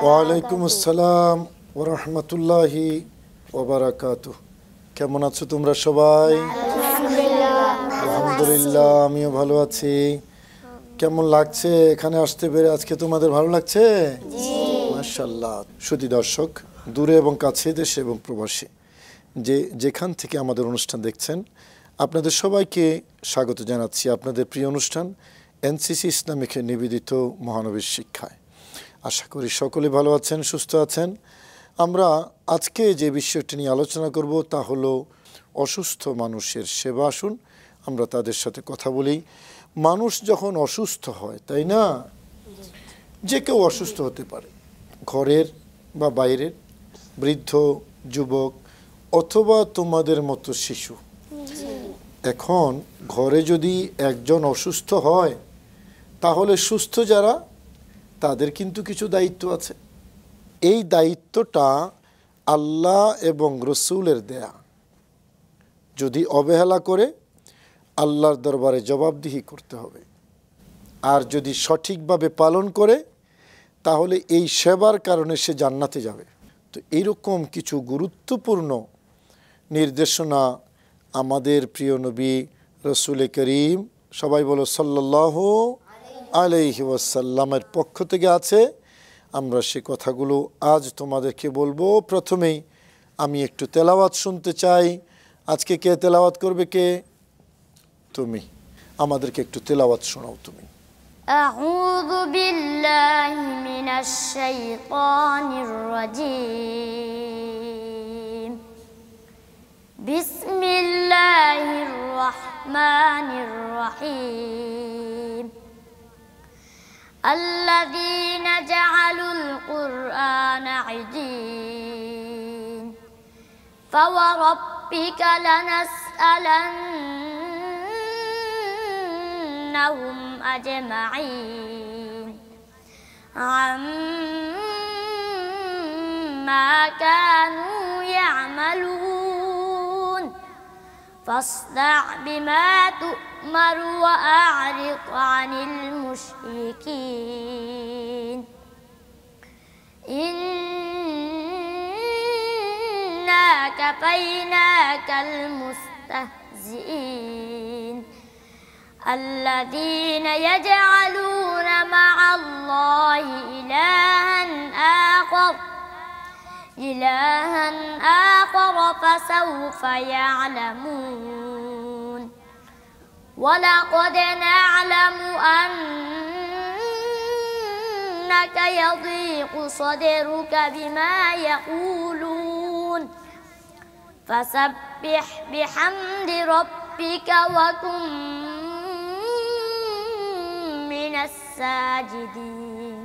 ওয়ালাইকুম আসসালাম ওয়া রাহমাতুল্লাহি ওয়া বারাকাতুহু। কেমন আছো তোমরা সবাই? আলহামদুলিল্লাহ, আমিও ভালো আছি। কেমন লাগছে এখানে আসতে পেরে? আজকে তোমাদের ভালো লাগছে? মাশাআল্লাহ। সুধী দর্শক, দূরে এবং কাছে, দেশে এবং প্রবাসী, যেখান থেকে আমাদের অনুষ্ঠান দেখছেন, আপনাদের সবাইকে স্বাগত জানাচ্ছি আপনাদের প্রিয় অনুষ্ঠান এনসিসি ইসলামিকে নিবেদিত মহানবীর শিক্ষায়। আশা করি সকলে ভালো আছেন, সুস্থ আছেন। আমরা আজকে যে বিষয়টি নিয়ে আলোচনা করব তা হলো অসুস্থ মানুষের সেবা। আসুন আমরা তাদের সাথে কথা বলি। মানুষ যখন অসুস্থ হয়, তাই না, যে কেউ অসুস্থ হতে পারে, ঘরের বা বাইরের, বৃদ্ধ, যুবক অথবা তোমাদের মতো শিশু। এখন ঘরে যদি একজন অসুস্থ হয়, তাহলে সুস্থ যারা, তাদের কিন্তু কিছু দায়িত্ব আছে। এই দায়িত্বটা আল্লাহ এবং রসুলের দেয়া। যদি অবহেলা করে, আল্লাহর দরবারে জবাবদিহি করতে হবে। আর যদি সঠিকভাবে পালন করে, তাহলে এই সেবার কারণে সে জান্নাতে যাবে। তো এইরকম কিছু গুরুত্বপূর্ণ নির্দেশনা আমাদের প্রিয় নবী রসুল করিম, সবাই বলো সাল্লাল্লাহু আলাইহি ওয়াসাল্লামের পক্ষ থেকে আছে। আমরা সে কথাগুলো আজ তোমাদেরকে বলবো। প্রথমেই আমি একটু তেলাওয়াত শুনতে চাই। আজকে কে তেলাওয়াত করবে? কে? তুমি। আমাদেরকে একটু তেলাওয়াত শোনাও তুমি। আউযু বিল্লাহি মিনাশ শাইতানির রাজীম। বিসমিল্লাহির রহমানির রহিম। الذين جعلوا القرآن عضين فوربك لنسألنهم أجمعين عما كانوا يعملون فاصدع بما تؤمر وأعرض عن المشركين إنا كفيناك المستهزئين الذين يجعلون مع الله إلها آخر فسوف يعلمون ولقد نعلم أنك يضيق صدرك بما يقولون فسبح بحمد ربك وكن من الساجدين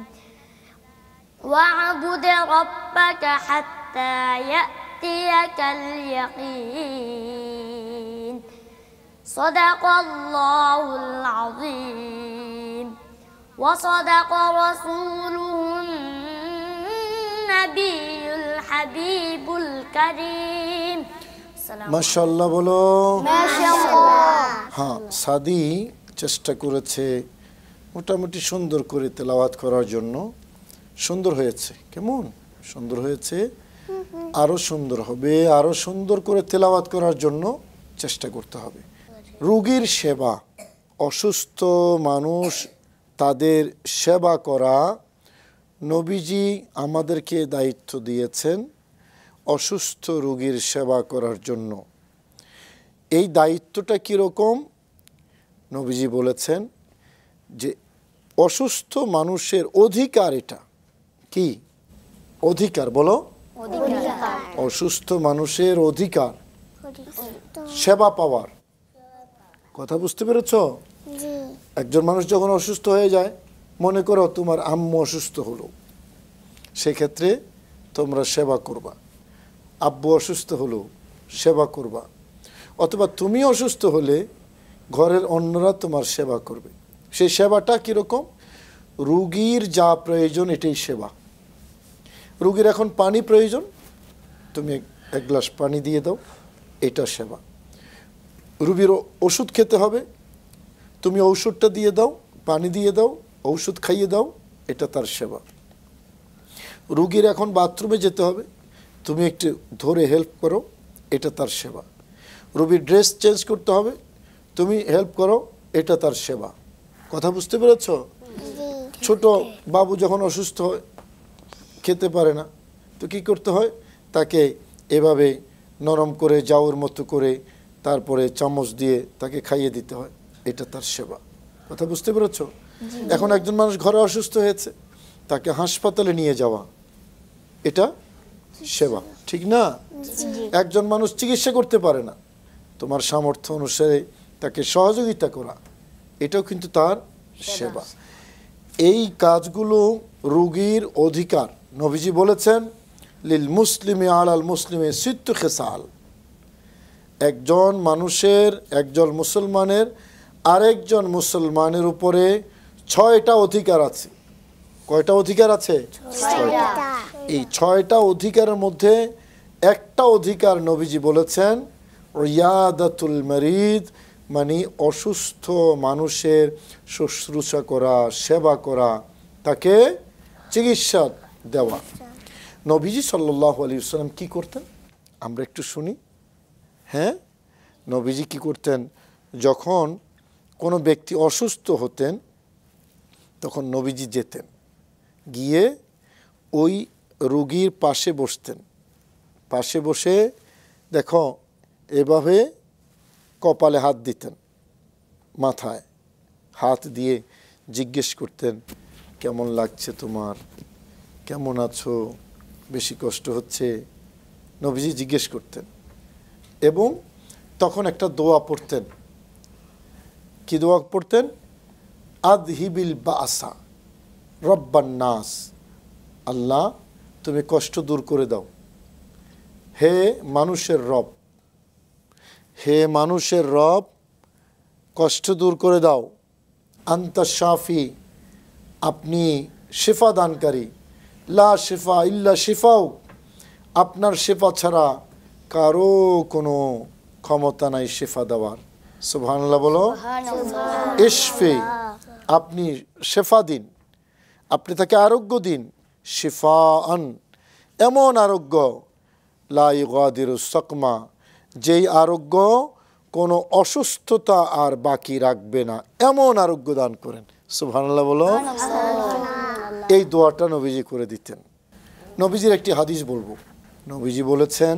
واعبد ربك حتى يأتيك اليقين صدق الله العظيم وصدق رسوله النبي الحبيب الكريم মাশাআল্লাহ বলো। মাশাআল্লাহ। হ্যাঁ, সাদি চেষ্টা করেছে মোটামুটি সুন্দর করে তেলাওয়াত করার জন্য। সুন্দর হয়েছে। কেমন সুন্দর হয়েছে? আরো সুন্দর হবে। আরো সুন্দর করে তেলাওয়াত করার জন্য চেষ্টা করতে হবে। রোগীর সেবা, অসুস্থ মানুষ তাদের সেবা করা নবীজি আমাদেরকে দায়িত্ব দিয়েছেন অসুস্থ রোগীর সেবা করার জন্য। এই দায়িত্বটা কীরকম? নবীজি বলেছেন যে অসুস্থ মানুষের অধিকার। এটা কি অধিকার? বলো। অসুস্থ মানুষের অধিকার সেবা পাওয়ার। কথা বুঝতে পেরেছ? একজন মানুষ যখন অসুস্থ হয়ে যায়, মনে করো তোমার আম্মু অসুস্থ হলো, সেক্ষেত্রে তোমরা সেবা করবা। আব্বু অসুস্থ হলো, সেবা করবা। অথবা তুমি অসুস্থ হলে ঘরের অন্যরা তোমার সেবা করবে। সেই সেবাটা কীরকম? রোগীর যা প্রয়োজন এটাই সেবা। রোগীর এখন পানি প্রয়োজন, তুমি এক গ্লাস পানি দিয়ে দাও, এটা সেবা। রুগীর ওষুধ খেতে হবে, তুমি ঔষধটা দিয়ে দাও, পানি দিয়ে দাও, ঔষধ খাইয়ে দাও, এটা তার সেবা। রুগীর এখন বাথরুমে যেতে হবে, তুমি একটু ধরে হেল্প করো, এটা তার সেবা। রুগীর ড্রেস চেঞ্জ করতে হবে, তুমি হেল্প করো, এটা তার সেবা। কথা বুঝতে পেরেছ? ছোট বাবু যখন অসুস্থ হয়, খেতে পারে না, তো কী করতে হয়, তাকে এভাবে নরম করে জাউর মতো করে তারপরে চামচ দিয়ে তাকে খাইয়ে দিতে হয়, এটা তার সেবা। কথা বুঝতে পেরেছ? এখন একজন মানুষ ঘরে অসুস্থ হয়েছে, তাকে হাসপাতালে নিয়ে যাওয়া, এটা সেবা, ঠিক না? একজন মানুষ চিকিৎসা করতে পারে না, তোমার সামর্থ্য অনুসারে তাকে সহযোগিতা করা, এটাও কিন্তু তার সেবা। এই কাজগুলো রোগীর অধিকার। নবীজি বলেছেন, লিল মুসলিমি আলাল মুসলিমে সিত্তু খেসাল, একজন মানুষের, একজন মুসলমানের আরেকজন মুসলমানের উপরে 6টা অধিকার আছে। কয়টা অধিকার আছে? 6টা। এই 6টা অধিকারের মধ্যে একটা অধিকার নবীজি বলেছেন, রিয়াদাতুল মারিদ, মানে অসুস্থ মানুষের শুশ্রূষা করা, সেবা করা, তাকে চিকিৎসা দেওয়া। নবীজি সাল্লাল্লাহু আলাইহি ওয়াসাল্লাম কী করতেন আমরা একটু শুনি। হ্যাঁ, নবীজি কী করতেন, যখন কোনো ব্যক্তি অসুস্থ হতেন তখন নবীজি যেতেন, গিয়ে ওই রোগীর পাশে বসতেন। পাশে বসে দেখো এভাবে কপালে হাত দিতেন, মাথায় হাত দিয়ে জিজ্ঞেস করতেন, কেমন লাগছে তোমার, কেমন আছো, বেশি কষ্ট হচ্ছে, নবীজি জিজ্ঞেস করতেন। এবং তখন একটা দোয়া পড়তেন। কি দোয়া পড়তেন? আদহিবিল বাসা রব্বান নাস, আল্লাহ তুমি কষ্ট দূর করে দাও, হে মানুষের রব, হে মানুষের রব, কষ্ট দূর করে দাও। আন্তা শাফি, আপনি শিফা দানকারী, লা শিফা ইল্লা শিফাও, আপনার শিফা ছাড়া কারো কোনো ক্ষমতা নাই শিফা দেওয়ার। সুবহানাল্লাহ বলো। ইশফি, আপনি শিফা দিন, আপনি তাকে আরোগ্য দিন। শিফা আন, এমন আরোগ্য, লা ইউগাদিরু সাকমা, যেই আরোগ্য কোনো অসুস্থতা আর বাকি রাখবে না, এমন আরোগ্য দান করেন। সুবহানাল্লাহ বলো। এই দোয়াটা নবীজি করে দিতেন। নবীজির একটি হাদিস বলবো। নবীজি বলেছেন,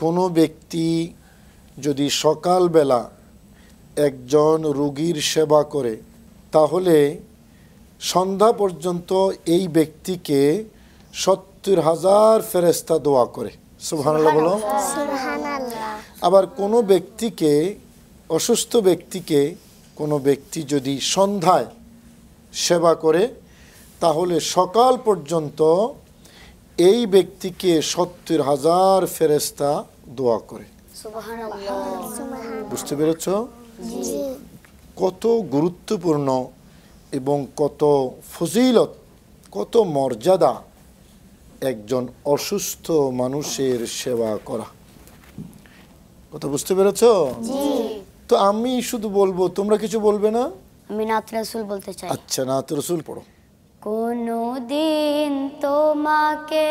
কোনো ব্যক্তি যদি সকালবেলা একজন রোগীর সেবা করে, তাহলে সন্ধ্যা পর্যন্ত এই ব্যক্তিকে 70,000 ফেরেশতা দোয়া করে। সুবহানাল্লাহ বলো। আবার কোনো ব্যক্তিকে, অসুস্থ ব্যক্তিকে কোনো ব্যক্তি যদি সন্ধ্যায় সেবা করে, তাহলে সকাল পর্যন্ত এই ব্যক্তিকে 70,000 ফেরেশতা দোয়া করে। বুঝতে পেরেছ? কত গুরুত্বপূর্ণ এবং কত ফজিলত, কত মর্যাদা একজন অসুস্থ মানুষের সেবা করা। কথা বুঝতে পেরেছ? তো আমি শুধু বলবো, তোমরা কিছু বলবে না? আমি নাত রাসূল বলতে চাই। আচ্ছা, নাত রাসূল পড়ো। কোনো দিন তোমাকে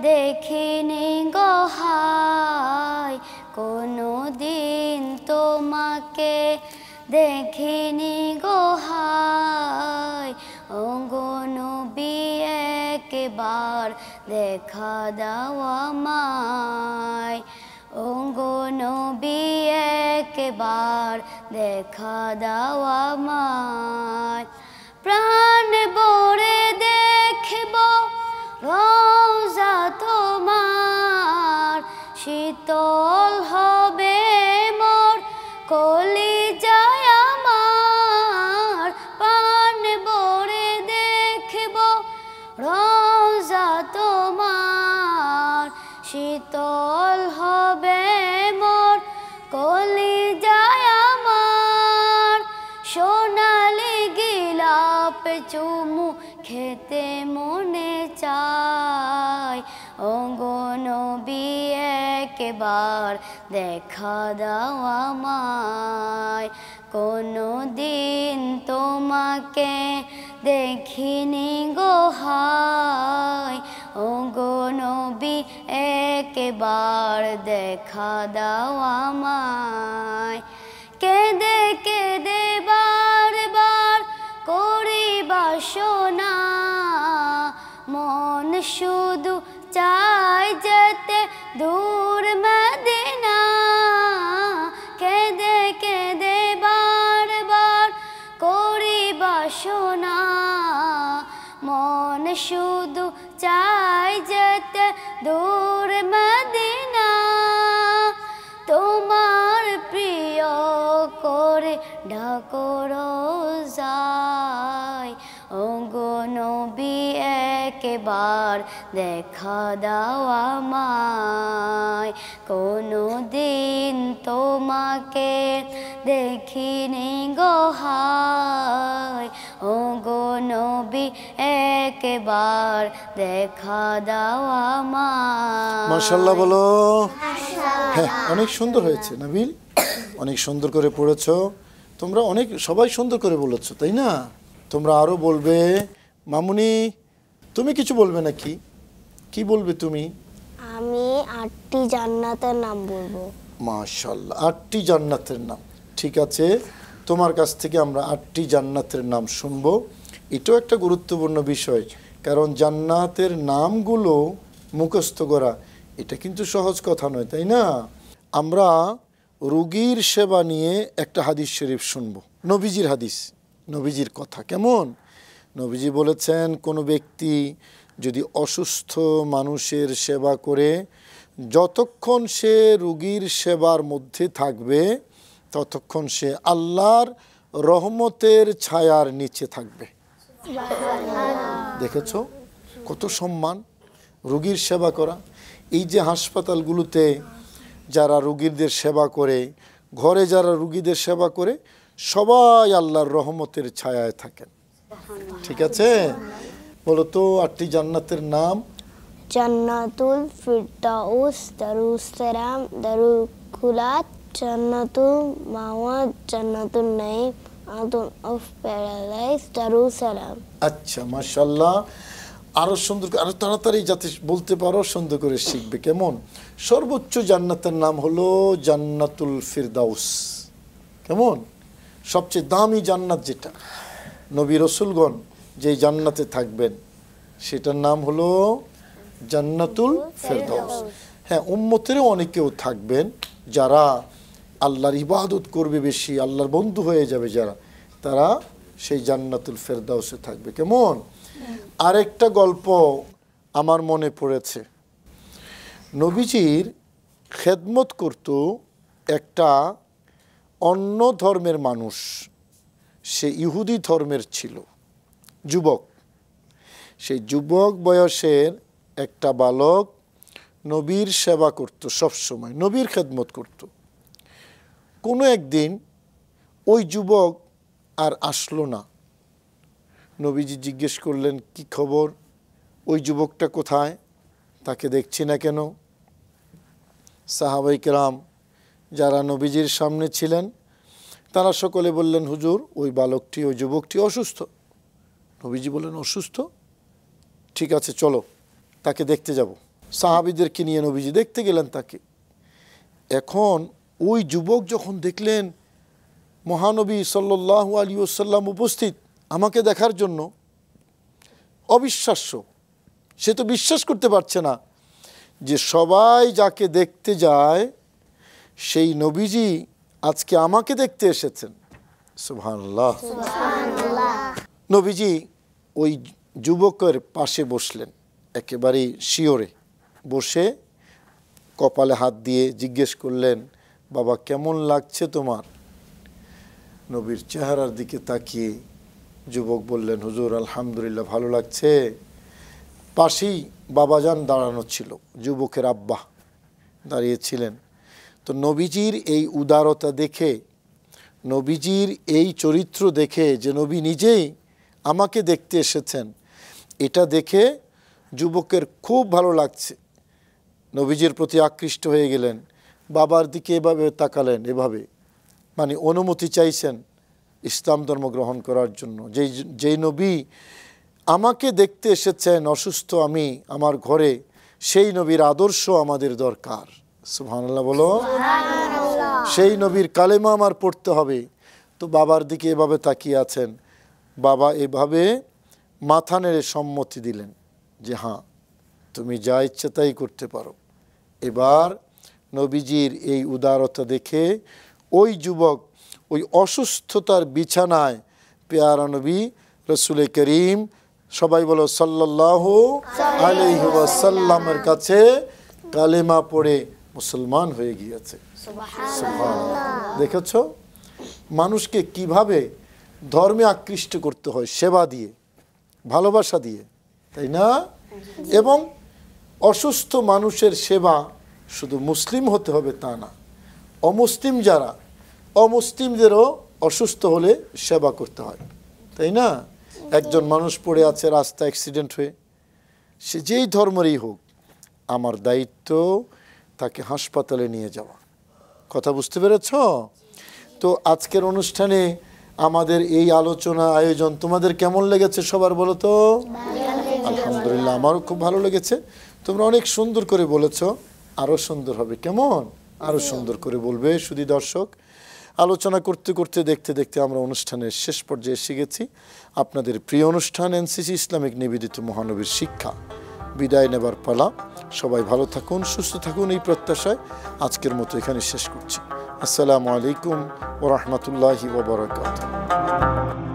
দেখিনি গো হায়, কোনো দিন তোমাকে দেখিনি গো হায়, ও গো নবী একবার দেখা দাও আমায়, ও গো নবী একবার দেখা দাও আমায়, প্রাণ ভরে দেখব রওজা তোমার, শীতল হবে মোর কলিজায় আমার, প্রাণ ভরে দেখব রওজা তোমার, শীতল হবে মোর কলিজায় আমার, সোনালি গিলাপ চুমু খেতে মনে চায়, ও গো নবী একবার দেখা দাও আমায় কোনো দিন তোমাকে দেখিনি গো হায় ও গো নবী একবার দেখা দাও আমায় কেঁদে কেঁদে বারবার করি বাসনা মন শুধু চাই যেতে দূর মদিনা কেঁদে কেঁদে বারবার করি বাসনা মন শুধু চাই যেতে দূর মদিনা তোমার প্রিয় করে ডাকো রোজায় ও গো নবী একবার দেখা দাও আমায় কোনো দিন তোমাকে দেখিনি গো হায় ও গো নবী একবার দেখা দাও আমায় মাশাআল্লাহ বলো। হ্যাঁ, অনেক সুন্দর হয়েছে নাবিল, অনেক সুন্দর করে পড়েছো তোমরা, অনেক সবাই সুন্দর করে বলেছো, তাই না? তোমরা আরো বলবে। মামুনি তুমি কিছু বলবে নাকি? কি বলবে তুমি? আমি 8টি জান্নাতের নাম বলবো। মাশাআল্লাহ, 8টি জান্নাতের নাম। ঠিক আছে, তোমার কাছ থেকে আমরা 8টি জান্নাতের নাম শুনবো। এটাও একটা গুরুত্বপূর্ণ বিষয়, কারণ জান্নাতের নামগুলো মুখস্থ করা এটা কিন্তু সহজ কথা নয়, তাই না? আমরা রোগীর সেবা নিয়ে একটা হাদিস শরীফ শুনবো, নবীজির হাদিস, নবীজির কথা। কেমন? নবীজি বলেছেন কোনো ব্যক্তি যদি অসুস্থ মানুষের সেবা করে যতক্ষণ সে রোগীর সেবার মধ্যে থাকবে ততক্ষণ সে আল্লাহর রহমতের ছায়ার নিচে থাকবে। দেখেছো কত সম্মান রোগীর সেবা করা। এই যে হাসপাতালগুলোতে যারা রোগীদের সেবা করে, ঘরে যারা রোগীদের সেবা করে, সবাই আল্লাহর রহমতের ছায়ায় থাকেন। ঠিক আছে, বলো তো 8টি জান্নাতের নাম। জান্নাতুল ফিরদাউস, দারুস সালাম, দারুল খুলাত, জান্নাতুল মাওয়া, জান্নাতুল নাঈম, আদম অফ প্যারাডাইস, দারুস সালাম। আচ্ছা, মাশাআল্লাহ। আরো সুন্দর, আরো তাড়াতাড়ি যাতে বলতে পারো সুন্দর করে শিখবে। কেমন? সর্বোচ্চ জান্নাতের নাম হলো জান্নাতুল ফিরদাউস। কেমন? সবচেয়ে দামি জান্নাত যেটা, নবী রাসূলগণ যে জান্নাতে থাকবেন সেটার নাম হলো জান্নাতুল ফিরদাউস। হ্যাঁ, উম্মতেরও অনেকেও থাকবেন যারা আল্লাহর ইবাদত করবে বেশি, আল্লাহর বন্ধু হয়ে যাবে যারা, তারা সেই জান্নাতুল ফিরদাউসে থাকবে। কেমন? আরেকটা গল্প আমার মনে পড়েছে। নবীজির খেদমত করত একটা অন্য ধর্মের মানুষ, সে ইহুদি ধর্মের ছিল, যুবক। সেই যুবক বয়সের একটা বালক নবীর সেবা করত, সবসময় নবীর খেদমত করত। কোনো একদিন ওই যুবক আর আসলো না। নবীজি জিজ্ঞেস করলেন, কি খবর, ওই যুবকটা কোথায়, তাকে দেখছি না কেন? সাহাবায়ে কেরাম যারা নবীজির সামনে ছিলেন তারা সকলে বললেন, হুজুর ওই বালকটি, ওই যুবকটি অসুস্থ। নবীজি বললেন, অসুস্থ? ঠিক আছে, চলো তাকে দেখতে যাব। সাহাবীদেরকে নিয়ে নবীজি দেখতে গেলেন তাকে। এখন ওই যুবক যখন দেখলেন মহানবী সাল্লাল্লাহু আলাইহি ওয়াসাল্লাম উপস্থিত আমাকে দেখার জন্য, অবিশ্বাস্য, সে তো বিশ্বাস করতে পারছে না যে সবাই যাকে দেখতে যায় সেই নবীজি আজকে আমাকে দেখতে এসেছেন। সুবহানাল্লাহ। নবীজি ওই যুবকের পাশে বসলেন, একেবারেই শিওরে বসে কপালে হাত দিয়ে জিজ্ঞেস করলেন, বাবা কেমন লাগছে তোমার? নবীর চেহারার দিকে তাকিয়ে যুবক বললেন, হুজুর আলহামদুলিল্লাহ ভালো লাগছে। পাশেই বাবাজান দাঁড়ানো ছিল, যুবকের আব্বা দাঁড়িয়েছিলেন। তো নবীজির এই উদারতা দেখে, নবীজির এই চরিত্র দেখে যে নবী নিজেই আমাকে দেখতে এসেছেন, এটা দেখে যুবকের খুব ভালো লাগছে। নবীজির প্রতি আকৃষ্ট হয়ে গেলেন, বাবার দিকে এভাবে তাকালেন, এভাবে মানে অনুমতি চাইছেন ইসলাম ধর্ম গ্রহণ করার জন্য। যেই নবী আমাকে দেখতে এসেছেন অসুস্থ আমি আমার ঘরে, সেই নবীর আদর্শ আমাদের দরকার। সুবহানাল্লাহ বলো। সেই নবীর কালেমা আমার পড়তে হবে। তো বাবার দিকে এভাবে তাকিয়ে আছেন, বাবা এভাবে মাথা নেড়ে সম্মতি দিলেন যে হ্যাঁ তুমি যা ইচ্ছে তাই করতে পারো। এবার নবীজির এই উদারতা দেখে ওই যুবক ওই অসুস্থতার বিছানায় পেয়ারা নবী রসুল করিম, সবাই বলো সাল্লাল্লাহু আলাইহি ওয়াসাল্লামের কাছে কালেমা পড়ে মুসলমান হয়ে গিয়েছে। সুবহানাল্লাহ। দেখেছো মানুষকে কিভাবে ধর্মে আকৃষ্ট করতে হয়, সেবা দিয়ে, ভালোবাসা দিয়ে, তাই না? এবং অসুস্থ মানুষের সেবা শুধু মুসলিম হতে হবে তা না, অমুসলিম যারা, অমুসলিমদেরও অসুস্থ হলে সেবা করতে হয়, তাই না? একজন মানুষ পড়ে আছে রাস্তা অ্যাক্সিডেন্ট হয়ে, সে যেই ধর্মেরই হোক, আমার দায়িত্ব তাকে হাসপাতালে নিয়ে যাওয়া। কথা বুঝতে পেরেছ? তো আজকের অনুষ্ঠানে আমাদের এই আলোচনা আয়োজন তোমাদের কেমন লেগেছে সবার বলো তো? আলহামদুলিল্লাহ, আমারও খুব ভালো লেগেছে। তোমরা অনেক সুন্দর করে বলেছো, আরও সুন্দর হবে। কেমন? আরও সুন্দর করে বলবে। শুধু দর্শক, আলোচনা করতে করতে দেখতে দেখতে আমরা অনুষ্ঠানের শেষ পর্যায়ে এসে গেছি। আপনাদের প্রিয় অনুষ্ঠান এনসিসি ইসলামিক নিবেদিত মহানবীর শিক্ষা বিদায় নেবার পালা। সবাই ভালো থাকুন, সুস্থ থাকুন, এই প্রত্যাশায় আজকের মতো এখানে শেষ করছি। আসসালামু আলাইকুম ওয়া রাহমাতুল্লাহি ওয়া বারাকাতুহু।